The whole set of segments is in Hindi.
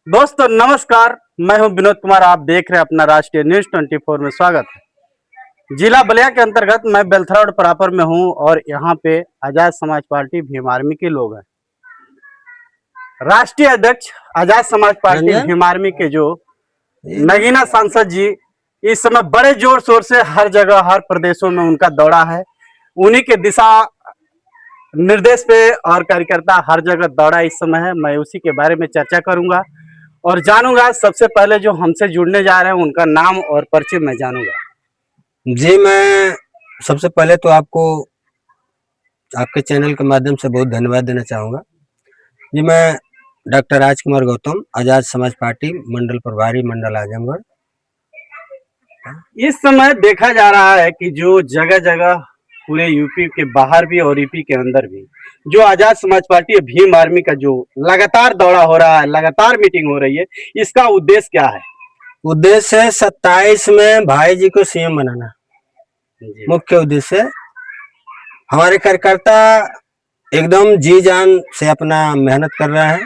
दोस्तों नमस्कार। मैं हूं विनोद कुमार। आप देख रहे हैं अपना राष्ट्रीय न्यूज 24 में स्वागत है। जिला बलिया के अंतर्गत मैं बेलथरा रोड परापर में हूं और यहां पे आजाद समाज पार्टी भीम आर्मी के लोग हैं। राष्ट्रीय अध्यक्ष आजाद समाज पार्टी भीम आर्मी के जो नगीना सांसद जी इस समय बड़े जोर शोर से हर जगह हर प्रदेशों में उनका दौरा है। उन्हीं के दिशा निर्देश पे और कार्यकर्ता हर जगह दौड़ा इस समय है। मैं उसी के बारे में चर्चा करूंगा और जानूंगा। सबसे पहले जो हमसे जुड़ने जा रहे हैं उनका नाम और परिचय मैं जानूंगा। जी, मैं सबसे पहले तो आपको आपके चैनल के माध्यम से बहुत धन्यवाद देना चाहूँगा। जी, मैं डॉक्टर राजकुमार गौतम, आजाद समाज पार्टी मंडल प्रभारी, मंडल आजमगढ़। इस समय देखा जा रहा है कि जो जगह जगह पूरे यूपी के बाहर भी और यूपी के अंदर भी जो आजाद समाज पार्टी भीम आर्मी का जो लगातार दौरा हो रहा है, लगातार मीटिंग हो रही है, इसका उद्देश्य क्या है? उद्देश्य है 27 में भाई जी को सीएम बनाना। मुख्य उद्देश्य है। हमारे कार्यकर्ता एकदम जी जान से अपना मेहनत कर रहा है।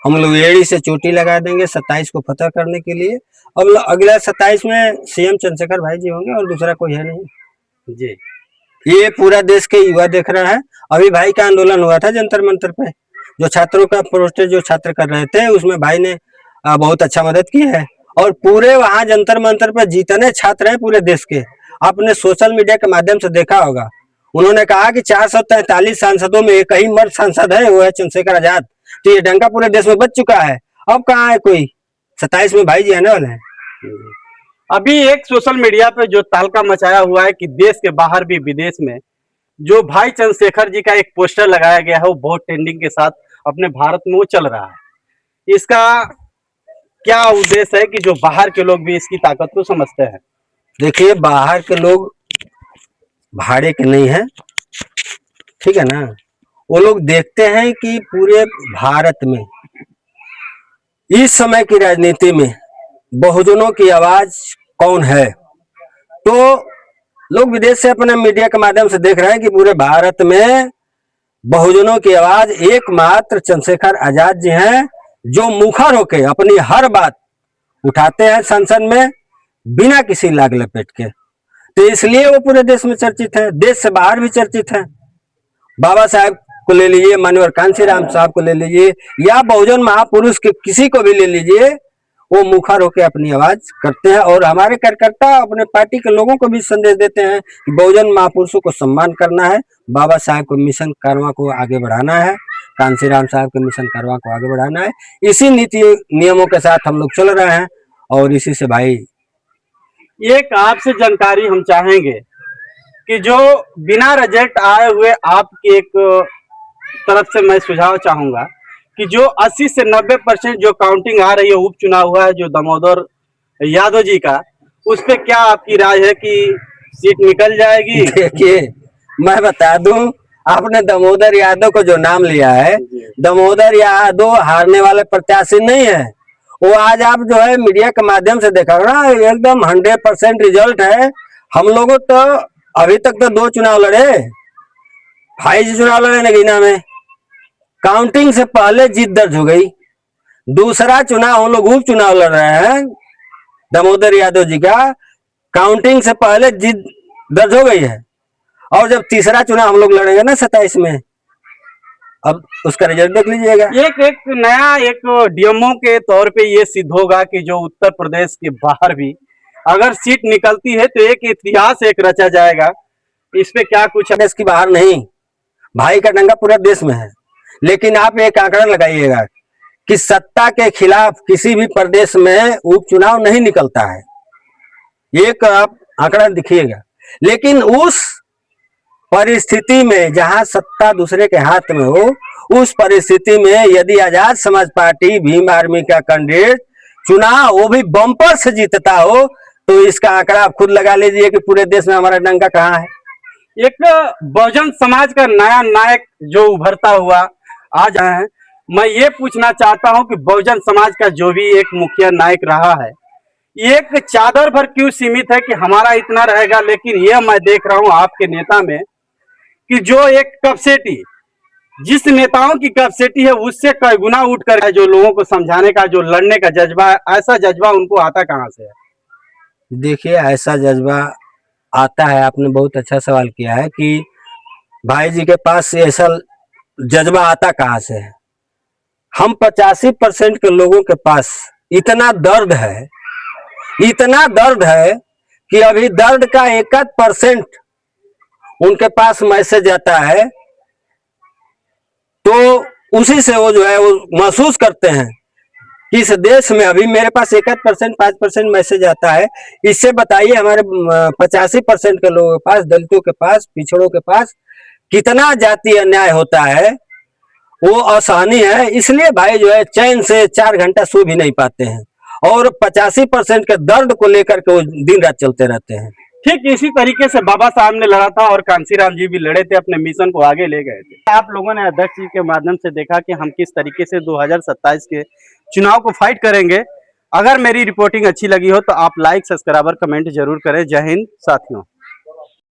हम लोग एड़ी से चोटी लगा देंगे 27 को फतह करने के लिए। अब अगला 27 में सीएम चंद्रशेखर भाई जी होंगे और दूसरा कोई है नहीं जी। ये पूरा देश के युवा देख रहा है। अभी भाई का आंदोलन हुआ था जंतर मंतर पे, जो छात्रों का प्रोटेस्ट जो छात्र कर रहे थे उसमें भाई ने बहुत अच्छा मदद की है। और पूरे वहां जंतर मंतर पे जितने छात्र हैं पूरे देश के, आपने सोशल मीडिया के माध्यम से देखा होगा। उन्होंने कहा कि 443 सांसदों में एक ही मर्द सांसद है, वो है चंद्रशेखर आजाद। तो ये डंका पूरे देश में बच चुका है। अब कहाँ है कोई? 27 में भाई जी आने वाले हैं। अभी एक सोशल मीडिया पे जो तालका मचाया हुआ है कि देश के बाहर भी विदेश में जो भाई चंद्रशेखर जी का एक पोस्टर लगाया गया है, वो बहुत ट्रेंडिंग के साथ अपने भारत में वो चल रहा है। इसका क्या उद्देश्य है कि जो बाहर के लोग भी इसकी ताकत को समझते हैं? देखिए, बाहर के लोग भाड़े के नहीं है, ठीक है ना। वो लोग देखते हैं कि पूरे भारत में इस समय की राजनीति में बहुजनों की आवाज कौन है। तो लोग विदेश से अपने मीडिया के माध्यम से देख रहे हैं कि पूरे भारत में बहुजनों की आवाज एकमात्र चंद्रशेखर आजाद जी हैं, जो मुखर होके अपनी हर बात उठाते हैं संसद में बिना किसी लाग लपेट के। तो इसलिए वो पूरे देश में चर्चित है, देश से बाहर भी चर्चित है। बाबा साहब को ले लीजिए, माननीय कांशीराम साहब को ले लीजिए, या बहुजन महापुरुष के किसी को भी ले लीजिए, वो मुखर होकर अपनी आवाज करते हैं। और हमारे कार्यकर्ता अपने पार्टी के लोगों को भी संदेश देते हैं कि बहुजन महापुरुषों को सम्मान करना है, बाबा साहब को मिशन कारवां को आगे बढ़ाना है, कांशीराम साहब के मिशन कारवां को आगे बढ़ाना है। इसी नीति नियमों के साथ हम लोग चल रहे हैं और इसी से भाई एक आपसे जानकारी हम चाहेंगे कि जो बिना रिजल्ट आए हुए आपकी एक तरफ से मैं सुझाव चाहूंगा कि जो 80 से 90% जो काउंटिंग आ रही है, उपचुनाव हुआ है जो दामोदर यादव जी का, उस पे क्या आपकी राय है कि सीट निकल जाएगी? देखिए, मैं बता दूं, आपने दामोदर यादव को जो नाम लिया है, दामोदर यादव हारने वाले प्रत्याशी नहीं है। वो आज आप जो है मीडिया के माध्यम से देखा ना, एकदम 100% रिजल्ट है। हम लोगों तो अभी तक तो 2 चुनाव लड़े, भाई जी चुनाव लड़े नगीना में, काउंटिंग से पहले जीत दर्ज हो गई। दूसरा चुनाव हम लोग उपचुनाव लड़ रहे हैं दामोदर यादव जी का, काउंटिंग से पहले जीत दर्ज हो गई है। और जब तीसरा चुनाव हम लोग लड़ेंगे ना 27 में, अब उसका रिजल्ट देख लीजिएगा। एक नया एक डीएमओ के तौर पे ये सिद्ध होगा कि जो उत्तर प्रदेश के बाहर भी अगर सीट निकलती है तो एक इतिहास एक रचा जाएगा। इस पे क्या कुछ? देश की बाहर नहीं, भाई का डंका पूरा देश में है। लेकिन आप एक आंकड़ा लगाइएगा कि सत्ता के खिलाफ किसी भी प्रदेश में उपचुनाव नहीं निकलता है। एक आप आंकड़ा दिखिएगा। लेकिन उस परिस्थिति में जहां सत्ता दूसरे के हाथ में हो, उस परिस्थिति में यदि आजाद समाज पार्टी भीम आर्मी का कैंडिडेट चुनाव वो भी बम्पर से जीतता हो, तो इसका आंकड़ा आप खुद लगा लीजिए कि पूरे देश में हमारा डंका कहाँ है। एक बहुजन समाज का नया नायक जो उभरता हुआ आज है, मैं ये पूछना चाहता हूं कि बहुजन समाज का जो भी एक मुखिया नायक रहा है, एक चादर भर क्यों सीमित है कि हमारा इतना रहेगा। लेकिन यह मैं देख रहा हूं आपके नेता में कि जो एक कैपेसिटी जिस नेताओं की कैपेसिटी है उससे कई गुना उठ कर जो लोगों को समझाने का, जो लड़ने का जज्बा है, ऐसा जज्बा उनको आता कहाँ से है? देखिए, ऐसा जज्बा आता है, आपने बहुत अच्छा सवाल किया है कि भाई जी के पास ऐसा जज्बा आता कहाँ से है। हम 85% के लोगों के पास इतना दर्द है, इतना दर्द है कि अभी दर्द का 1% उनके पास मैसेज आता है तो उसी से वो जो है वो महसूस करते हैं कि इस देश में अभी मेरे पास 1% 5% मैसेज आता है। इससे बताइए हमारे 85% के लोगों के पास, दलितों के पास, पिछड़ों के पास कितना जातीय अन्याय होता है, वो असहनीय है। इसलिए भाई जो है चैन से 4 घंटा सो भी नहीं पाते हैं और 85% के दर्द को लेकर के वो दिन रात चलते रहते हैं। ठीक इसी तरीके से बाबा साहब ने लड़ा था और कांसीराम जी भी लड़े थे, अपने मिशन को आगे ले गए थे। आप लोगों ने अध्यक्ष जी के माध्यम से देखा कि हम किस तरीके से 2027 के चुनाव को फाइट करेंगे। अगर मेरी रिपोर्टिंग अच्छी लगी हो तो आप लाइक, सब्सक्राइब, कमेंट जरूर करें। जय हिंद साथियों।